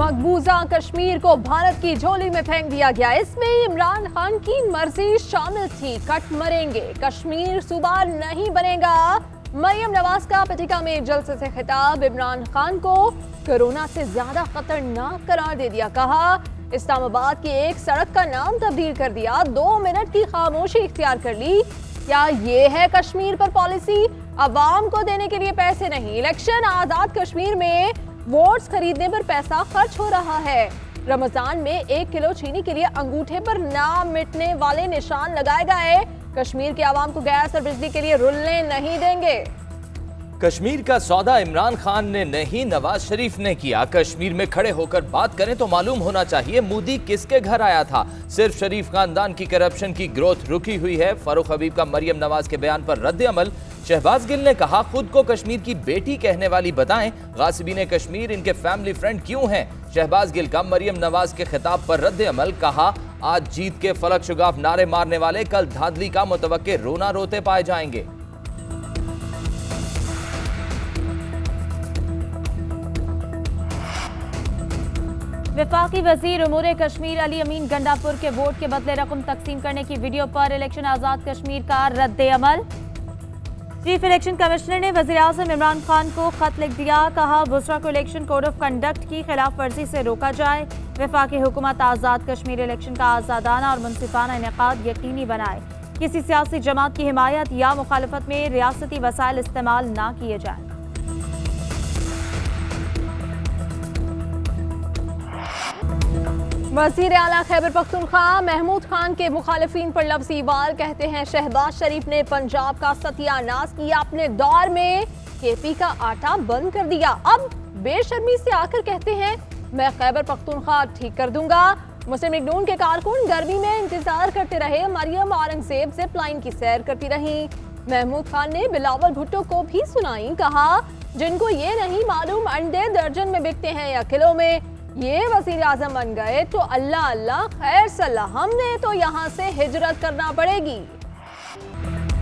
मकबूजा कश्मीर को भारत की झोली में फेंक दिया गया। इसमें इमरान खान की मर्जी शामिल थी। कट मरेंगे, कश्मीर सूबा नहीं बनेगा। मरियम नवाज का पटिका में जलसे से खिताब। इमरान खान को कोरोना से ज्यादा खतरनाक करार दे दिया। कहा इस्लामाबाद की एक सड़क का नाम तब्दील कर दिया। 2 मिनट की खामोशी इख्तियार कर ली। क्या ये है कश्मीर पर पॉलिसी? अवाम को देने के लिए पैसे नहीं, इलेक्शन आजाद कश्मीर में वोट्स खरीदने पर पैसा खर्च हो रहा है। रमजान में 1 किलो चीनी के लिए अंगूठे पर ना मिटने वाले निशान लगाए गए। कश्मीर के आवाम को गैस और बिजली के लिए रुलने नहीं देंगे। कश्मीर का सौदा इमरान खान ने नहीं, नवाज शरीफ ने किया। कश्मीर में खड़े होकर बात करें तो मालूम होना चाहिए मोदी किसके घर आया था। सिर्फ शरीफ खानदान की करप्शन की ग्रोथ रुकी हुई है। फारूक हबीब का मरियम नवाज के बयान पर रद्द अमल। शहबाज गिल ने कहा खुद को कश्मीर की बेटी कहने वाली बताएं, गासिबीन कश्मीर इनके फैमिली फ्रेंड क्यों हैं। शहबाज गिल का मरियम नवाज के खिताब पर रद्द अमल। कहा आज जीत के फलक शुगाफ नारे मारने वाले कल धांधली का मुतवक्के रोना रोते पाए जाएंगे। वफाकी वजीर उमूर कश्मीर अली अमीन गंडापुर के वोट के बदले रकम तकसीम करने की वीडियो पर इलेक्शन आजाद कश्मीर का रद्द अमल। चीफ इलेक्शन कमिश्नर ने वजीर आज़म इमरान खान को खत लिख दिया। कहा बुसरा को इलेक्शन कोड ऑफ कंडक्ट की खिलाफ वर्जी से रोका जाए। वफाकी हुकूमत आज़ाद कश्मीर इलेक्शन का आज़ादाना और मुनसिफाना इनेकाद यकीनी बनाए। किसी सियासी जमात की हिमायत या मुखालफत में रियासती वसाइल इस्तेमाल ना किए जाए। वज़ीर आला खैबर पख्तूनख्वा महमूद खान के मुखालिफिन पर लफ्ज़ी वार। कहते हैं शहबाज शरीफ ने पंजाब का सत्यानाश किया। अपने दौर में केपी का आटा बंद कर दिया। अब बेशर्मी से आकर कहते हैं मैं खैबर पख्तूनख्वा ठीक कर दूंगा। मुस्लिम लीग नून के कारकुन गर्मी में इंतजार करते रहे। मरियम औरंगजेब जिप लाइन की सैर करती रही। महमूद खान ने बिलावल भुट्टो को भी सुनाई। कहा जिनको ये नहीं मालूम अंडे दर्जन में बिकते हैं या किलो में, ये वज़ीर आज़म बन गए तो अल्लाह अल्लाह खैर सलाह, हमने तो यहाँ से हिजरत करना पड़ेगी।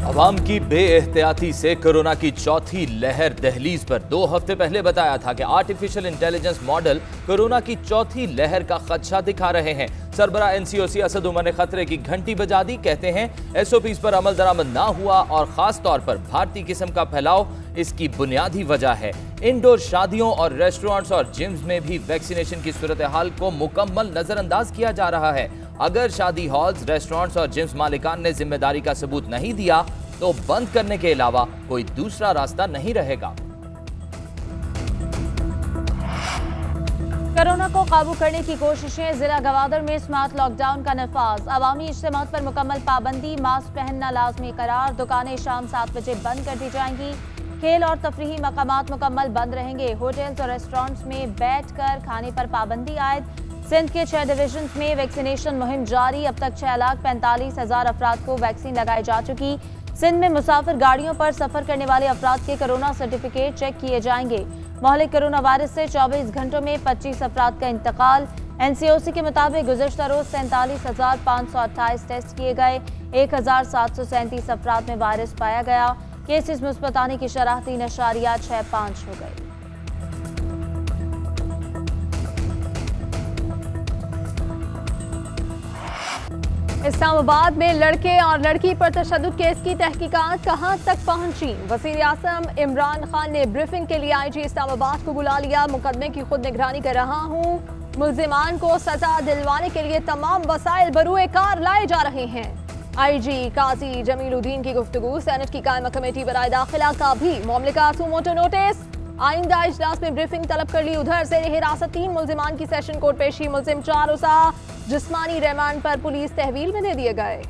अवाम की बेएहतियाती से कोरोना की चौथी लहर दहलीज पर। 2 हफ्ते पहले बताया था कि आर्टिफिशियल इंटेलिजेंस मॉडल कोरोना की चौथी लहर का खदशा दिखा रहे हैं। सरबरा एनसीओसी असद उमर ने खतरे की घंटी बजा दी। कहते हैं एसओपीज पर अमल दरामद ना हुआ और खास तौर पर भारतीय किस्म का फैलाव इसकी बुनियादी वजह है। इंडोर शादियों और रेस्टोरेंट्स और जिम्स में भी वैक्सीनेशन की सूरत हाल को मुकम्मल नजरअंदाज किया जा रहा है। अगर शादी हॉल्स, रेस्टोरेंट्स और जिम्स मालिकान ने जिम्मेदारी का सबूत नहीं दिया तो बंद करने के अलावा कोई दूसरा रास्ता नहीं रहेगा। कोरोना को काबू करने की कोशिशें। जिला गवादर में स्मार्ट लॉकडाउन का नफाज। अवामी इज्तिमात पर मुकम्मल पाबंदी। मास्क पहनना लाजमी करार। दुकानें शाम 7 बजे बंद कर दी जाएंगी। खेल और तफरीही मकामात मुकम्मल बंद रहेंगे। होटल्स और रेस्टोरेंट्स में बैठकर खाने पर पाबंदी आयद। सिंध के 6 डिवीजन में वैक्सीनेशन मुहिम जारी। अब तक 6,45,000 अफराद को वैक्सीन लगाई जा चुकी। सिंध में मुसाफिर गाड़ियों पर सफर करने वाले अफराद के कोरोना सर्टिफिकेट चेक किए जाएंगे। मोहलिक कोरोना वायरस से 24 घंटों में 25 अफराद का इंतकाल। एनसीओसी के मुताबिक गुज़श्ता रोज 47,528 टेस्ट किए गए। 1,737 अफराद में वायरस पाया गया। केसेस मुस्बत आने की शरह 3.65 हो गई। इस्लामाबाद में लड़के और लड़की पर तशद्दुद केस की तहकीकात कहां तक पहुंची? वज़ीर आज़म इमरान खान ने ब्रीफिंग के लिए आईजी इस्लामाबाद को बुला लिया। मुकदमे की खुद निगरानी कर रहा हूं। मुल्जिमान को सजा दिलवाने के लिए तमाम वसाइल बरूए कार लाए जा रहे हैं। आईजी काजी जमीलुद्दीन की गुफ्तगू। सेनेट की कायमा कमेटी बराए दाखिला का भी मामले का सुमोटो नोटिस। आइंदा इजलास में ब्रीफिंग तलब कर ली। उधर से हिरासत 3 मुल्जिमान की सेशन कोर्ट पेशी। मुल्जिम 4 उसा जिस्मानी रिमांड पर पुलिस तहवील में दे दिए गए।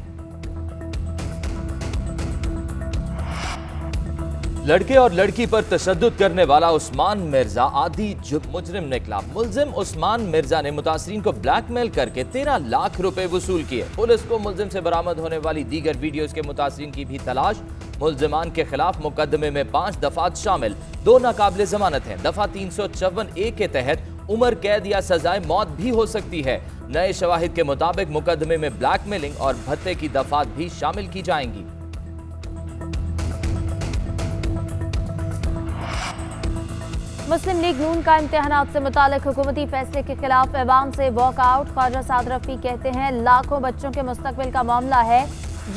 लड़के और लड़की पर तशद्दुद करने वाला उस्मान मिर्जा आदि मुजरिम निकला। मुल्जिम उस्मान मिर्जा ने मुतासरीन को ब्लैकमेल करके 13 लाख रुपए वसूल किए। पुलिस को मुल्जिम से बरामद होने वाली दीगर वीडियोज के मुतासरीन की भी तलाश। मुल्जिमान के खिलाफ मुकदमे में 5 दफात शामिल। 2 नाकाबिले जमानत हैं। दफा 354A के तहत उम्र कैद या सजाए मौत भी हो सकती है। नए शवाहिद के मुताबिक मुकदमे में ब्लैकमेलिंग और भत्ते की दफात भी शामिल की जाएंगी। मुस्लिम लीग नून का इम्तिहानात से मुतालिक हुकूमती फैसले के खिलाफ अवाम से वॉकआउट। ख्वाजा साद रफी कहते हैं लाखों बच्चों के मुस्तकबिल का मामला है,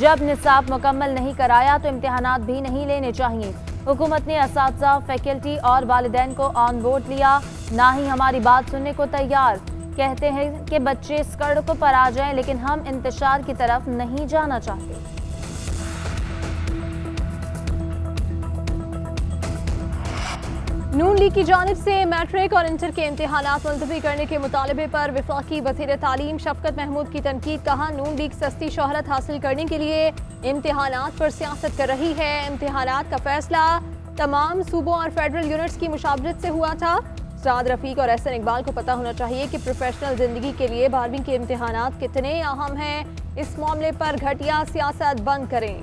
जब निसाब मुकम्मल नहीं कराया तो इम्तिहानात भी नहीं लेने चाहिए। हुकूमत ने असातिज़ा, फैकल्टी और वालिदैन को ऑन बोर्ड लिया, ना ही हमारी बात सुनने को तैयार। कहते हैं कि बच्चे सड़कों पर आ जाएं, लेकिन हम इंतशार की तरफ नहीं जाना चाहते। नून लीग की जानिब से मैट्रिक और इंटर के इम्तिहानात मुलतवी करने के मुतालबे पर वफाकी वज़ीर तालीम शफकत महमूद की तनकीद। कहा, नून लीग सस्ती शोहरत हासिल करने के लिए इम्तिहानात पर सियासत कर रही है। इम्तिहानात का फैसला तमाम सूबों और फेडरल यूनिट्स की मुशावरत से हुआ था। साद रफीक और एहसन इकबाल को पता होना चाहिए कि प्रोफेशनल जिंदगी के लिए 12वीं के इम्तिहानात कितने अहम हैं। इस मामले पर घटिया सियासत बंद करें।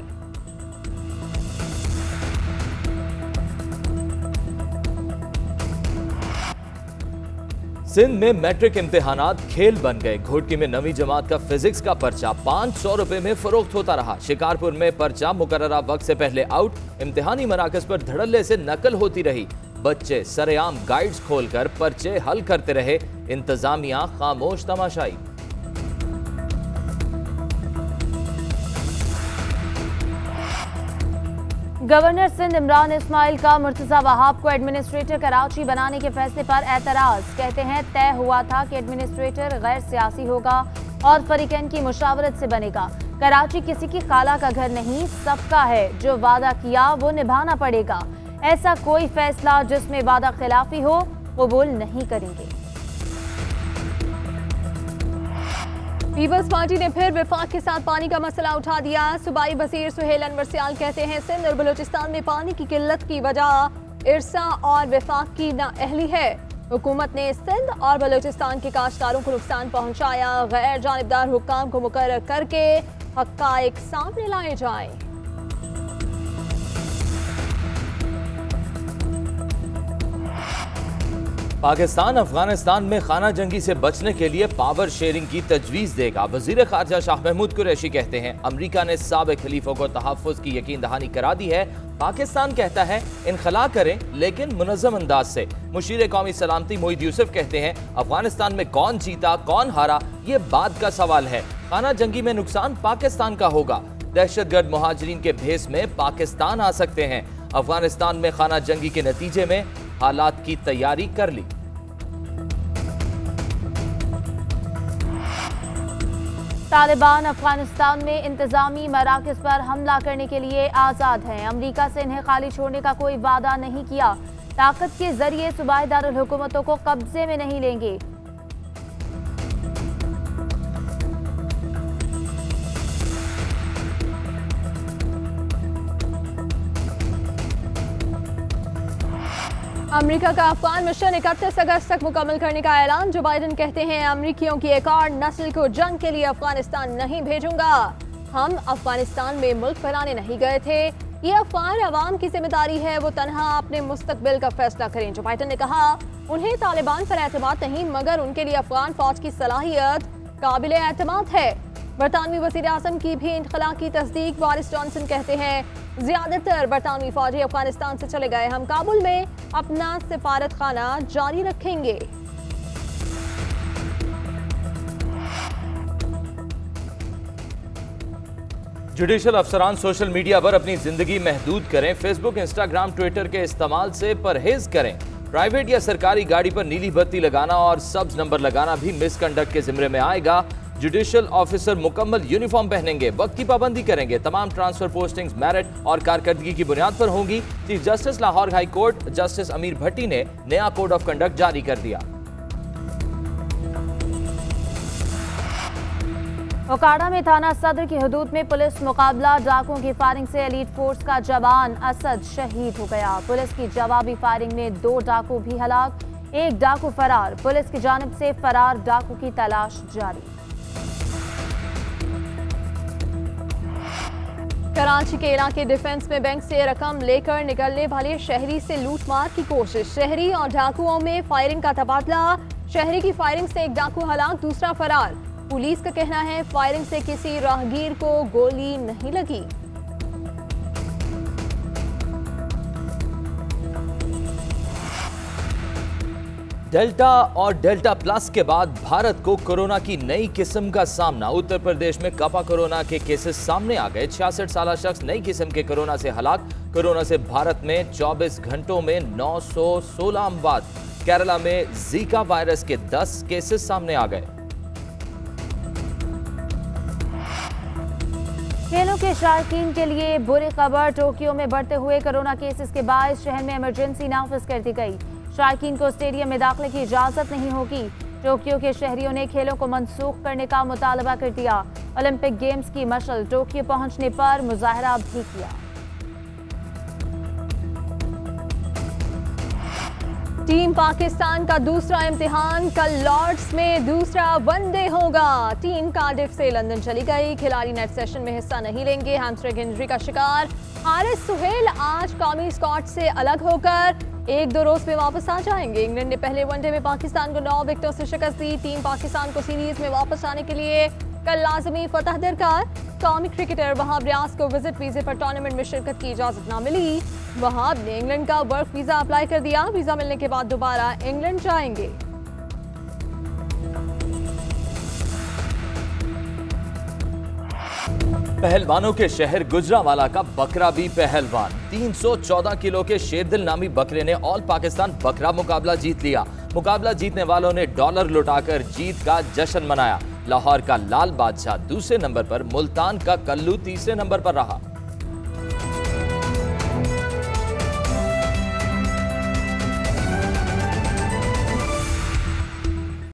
सिंध में मैट्रिक इम्तिहानात खेल बन गए। घोटकी में 9वीं जमात का फिजिक्स का पर्चा 500 रुपए में फरोख्त होता रहा। शिकारपुर में पर्चा मुकर्ररा वक्त से पहले आउट। इम्तिहानी मराकज पर धड़ल्ले से नकल होती रही। बच्चे सरेआम गाइड्स खोलकर पर्चे हल करते रहे। इंतजामिया खामोश तमाशाई। गवर्नर सिंध इमरान इस्माइल का मुर्तजा वहाब को एडमिनिस्ट्रेटर कराची बनाने के फैसले पर एतराज। कहते हैं तय हुआ था कि एडमिनिस्ट्रेटर गैर सियासी होगा और फरीकैन की मुशावरत से बनेगा। कराची किसी की खाला का घर नहीं, सबका है। जो वादा किया वो निभाना पड़ेगा। ऐसा कोई फैसला जिसमें वादा खिलाफी हो कबूल नहीं करेंगे। पीपल्स पार्टी ने फिर विफाक के साथ पानी का मसला उठा दिया। सूबाई वजीर सुहेल अनवर सियाल कहते हैं सिंध और बलूचिस्तान में पानी की किल्लत की वजह इरसा और विफाक की नाअहली है। हुकूमत ने सिंध और बलूचिस्तान के काश्तकारों को नुकसान पहुंचाया। गैर जानिबदार हुक्काम को मुकर्रर करके हक़ाइक़ सामने लाए जाएं। पाकिस्तान अफगानिस्तान में खाना जंगी से बचने के लिए पावर शेयरिंग की तजवीज़ देगा। वज़ीर ख़ारजा शाह महमूद कुरैशी कहते हैं अमरीका ने साबिक खलीफों को तहफ़्फ़ुज़ की यकीन दहानी करा दी है। पाकिस्तान कहता है इनखला करें लेकिन मुनज़्ज़म अंदाज से। मुशीर कौमी सलामती मोईद यूसुफ कहते हैं अफगानिस्तान में कौन जीता कौन हारा ये बात का सवाल है। खाना जंगी में नुकसान पाकिस्तान का होगा। दहशतगर्द मुहाजिरीन के भेस में पाकिस्तान आ सकते हैं। अफगानिस्तान में खाना जंगी के नतीजे में हालात की तैयारी कर ली। तालिबान अफगानिस्तान में इंतजामी मराकज पर हमला करने के लिए आज़ाद हैं। अमरीका से इन्हें खाली छोड़ने का कोई वादा नहीं किया। ताकत के जरिए सूबाई दारुल हुकूमतों को कब्जे में नहीं लेंगे। अमेरिका का अफगान मिशन 31 अगस्त तक मुकम्मल करने का ऐलान। जो बाइडन कहते हैं अमेरिकियों की एक और नस्ल को जंग के लिए अफगानिस्तान नहीं भेजूंगा। हम अफगानिस्तान में मुल्क फैलाने नहीं गए थे। ये अफगान अवाम की जिम्मेदारी है, वो तनहा अपने मुस्तकबिल का फैसला करें। जो बाइडन ने कहा उन्हें तालिबान पर एतमाद नहीं, मगर उनके लिए अफगान फौज की सलाहियत काबिल एतमाद है। बरतानवी वज़ीर आज़म की भी इनखला की तस्दीक। बोरिस जॉनसन कहते हैं ज्यादातर बरतानवी फौजी अफगानिस्तान से चले गए। हम काबुल में अपना सिफारत खाना जारी रखेंगे। जुडिशल अफसरान सोशल मीडिया पर अपनी जिंदगी महदूद करें। फेसबुक, इंस्टाग्राम, ट्विटर के इस्तेमाल से परहेज करें। प्राइवेट या सरकारी गाड़ी पर नीली बत्ती लगाना और सब्ज नंबर लगाना भी मिसकंडक्ट के जिम्मे में आएगा। जुडिशल ऑफिसर मुकम्मल यूनिफॉर्म पहनेंगे। वक्त की पाबंदी करेंगे। तमाम ट्रांसफर पोस्टिंग्स मेरिट और कारकर्दगी की बुनियाद पर होंगी। Chief justice Lahore high court justice अमीर भट्टी ने नया कोड ऑफ कंडक्ट जारी कर दिया। ओकाड़ा में थाना सदर की हदूद में पुलिस मुकाबला। डाकुओं की फायरिंग से एलीट फोर्स का जवान असद शहीद हो गया। पुलिस की जवाबी फायरिंग में 2 डाकू भी हलाक, 1 डाकू फरार। पुलिस की जानिब से फरार डाकू की तलाश जारी। कराची के इलाके डिफेंस में बैंक से रकम लेकर निकलने वाले शहरी से लूटमार की कोशिश। शहरी और डाकुओं में फायरिंग का तबादला। शहरी की फायरिंग से 1 डाकू हलाक, दूसरा फरार। पुलिस का कहना है फायरिंग से किसी राहगीर को गोली नहीं लगी। डेल्टा और डेल्टा प्लस के बाद भारत को कोरोना की नई किस्म का सामना। उत्तर प्रदेश में कपा कोरोना के केसेस सामने आ गए। 66 साल शख्स नई किस्म के कोरोना से हलाक। कोरोना से भारत में 24 घंटों में 916 अमवात। केरला में जीका वायरस के 10 केसेस सामने आ गए। खेलों के शायकीन के लिए बुरी खबर, टोक्यो में बढ़ते हुए कोरोना केसेस के बाद शहर में इमरजेंसी नाफिज कर दी गई। शायकीन को स्टेडियम में दाखिले की इजाजत नहीं होगी। टोक्यो के शहरियों ने खेलों को मनसूख करने का मुतालबा कर दिया। ओलंपिक गेम्स की मशल टोक्यो पहुंचने पर मुजाहरा भी किया। टीम पाकिस्तान का दूसरा इम्तिहान कल लॉर्ड्स में दूसरा वनडे होगा। टीम कार्डिफ से लंदन चली गई। खिलाड़ी नेट सेशन में हिस्सा नहीं लेंगे। हैमस्ट्रिंग इंजरी का शिकार हारिस सुहेल आज कौमी स्क्वाड से अलग होकर 1-2 रोज में वापस आ जाएंगे। इंग्लैंड ने पहले वनडे में पाकिस्तान को 9 विकेटों से शिकस्त दी। टीम पाकिस्तान को सीरीज में वापस आने के लिए कल लाजमी फतह दरकार। कौमी क्रिकेटर वहाब रियाज को विजिट वीजे पर टूर्नामेंट में शिरकत की इजाजत न मिली। वहाब ने इंग्लैंड का वर्क वीजा अप्लाई कर दिया। वीजा मिलने के बाद दोबारा इंग्लैंड जाएंगे। पहलवानों के शहर गुजरांवाला का बकरा भी पहलवान। 314 किलो के शेरदिल नामी बकरे ने ऑल पाकिस्तान बकरा मुकाबला जीत लिया। मुकाबला जीतने वालों ने डॉलर लुटाकर जीत का जश्न मनाया। लाहौर का लाल बादशाह दूसरे नंबर पर, मुल्तान का कल्लू तीसरे नंबर पर रहा।